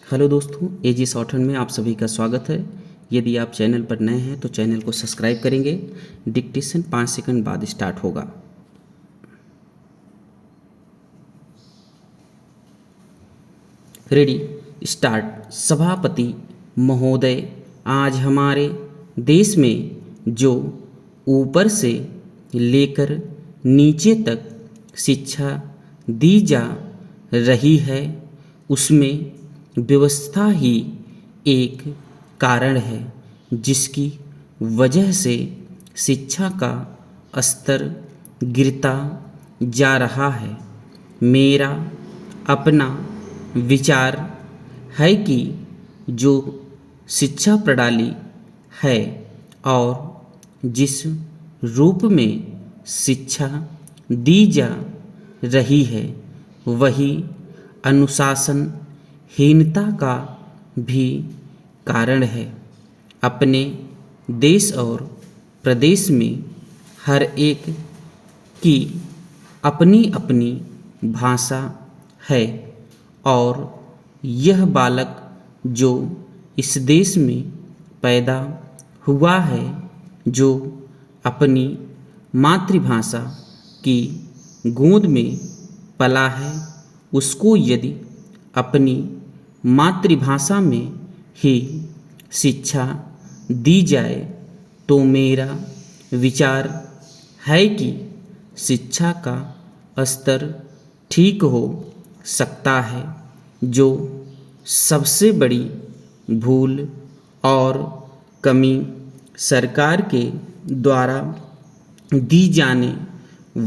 Hello दोस्तों, एजी short hand में आप सभी का स्वागत है। यदि आप चैनल पर नए हैं तो चैनल को सब्सक्राइब करेंगे। डिक्टेशन 5 सेकंड बाद स्टार्ट होगा। Ready, start. सभापति महोदय, आज हमारे देश में जो ऊपर से लेकर नीचे तक शिक्षा दी जा रही है उसमें व्यवस्था ही एक कारण है जिसकी वजह से शिक्षा का स्तर गिरता जा रहा है। मेरा अपना विचार है कि जो शिक्षा प्रणाली है और जिस रूप में शिक्षा दी जा रही है वही अनुशासनहीनता का भी कारण है। अपने देश और प्रदेश में हर एक की अपनी अपनी भाषा है और यह बालक जो इस देश में पैदा हुआ है, जो अपनी मातृभाषा की गोद में पला है, उसको यदि अपनी मातृभाषा में ही शिक्षा दी जाए तो मेरा विचार है कि शिक्षा का स्तर ठीक हो सकता है। जो सबसे बड़ी भूल और कमी सरकार के द्वारा दी जाने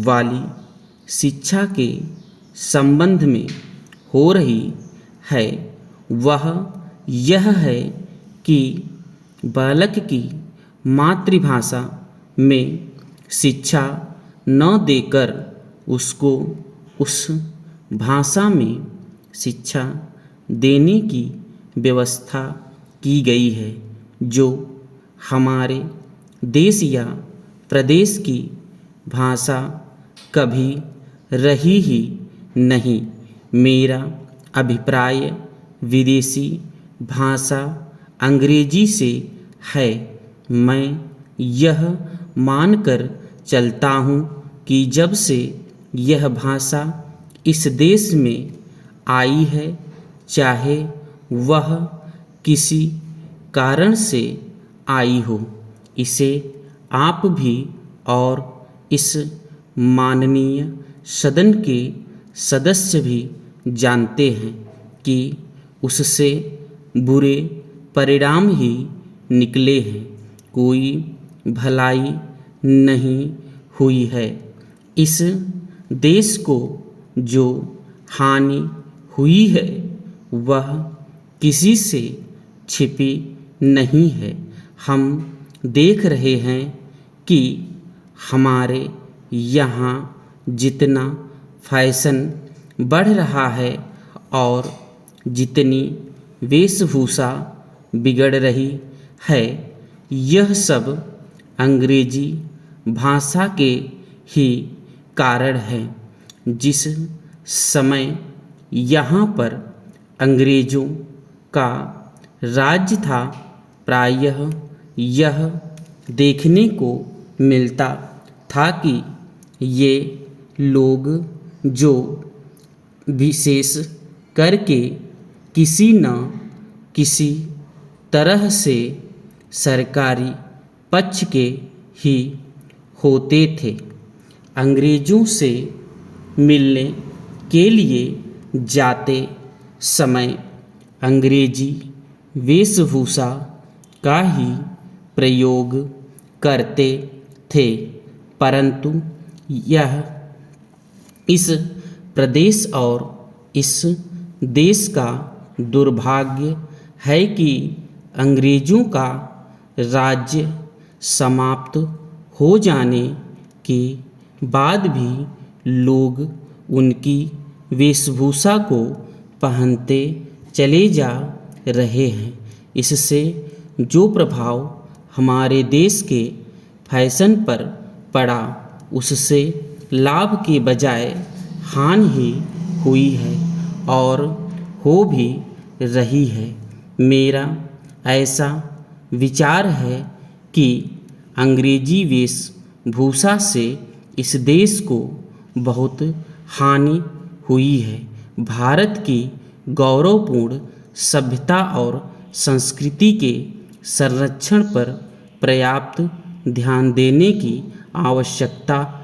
वाली शिक्षा के संबंध में हो रही है वह यह है कि बालक की मातृभाषा में शिक्षा न देकर उसको उस भाषा में शिक्षा देने की व्यवस्था की गई है जो हमारे देश या प्रदेश की भाषा कभी रही ही नहीं। मेरा अभिप्राय विदेशी भाषा अंग्रेजी से है। मैं यह मानकर चलता हूँ कि जब से यह भाषा इस देश में आई है, चाहे वह किसी कारण से आई हो, इसे आप भी और इस माननीय सदन के सदस्य भी जानते हैं कि उससे बुरे परिणाम ही निकले हैं। कोई भलाई नहीं हुई है। इस देश को जो हानि हुई है वह किसी से छिपी नहीं है। हम देख रहे हैं कि हमारे यहाँ जितना फैशन बढ़ रहा है और जितनी वेशभूषा बिगड़ रही है, यह सब अंग्रेजी भाषा के ही कारण है। जिस समय यहाँ पर अंग्रेज़ों का राज्य था, प्रायः यह देखने को मिलता था कि ये लोग जो विशेष करके किसी न किसी तरह से सरकारी पक्ष के ही होते थे। अंग्रेज़ों से मिलने के लिए जाते समय अंग्रेजी वेशभूषा का ही प्रयोग करते थे, परंतु यह इस प्रदेश और इस देश का दुर्भाग्य है कि अंग्रेज़ों का राज्य समाप्त हो जाने के बाद भी लोग उनकी वेशभूषा को पहनते चले जा रहे हैं। इससे जो प्रभाव हमारे देश के फैशन पर पड़ा, उससे लाभ के बजाय हानि ही हुई है और हो भी रही है। मेरा ऐसा विचार है कि अंग्रेजी वेशभूषा से इस देश को बहुत हानि हुई है। भारत की गौरवपूर्ण सभ्यता और संस्कृति के संरक्षण पर पर्याप्त ध्यान देने की आवश्यकता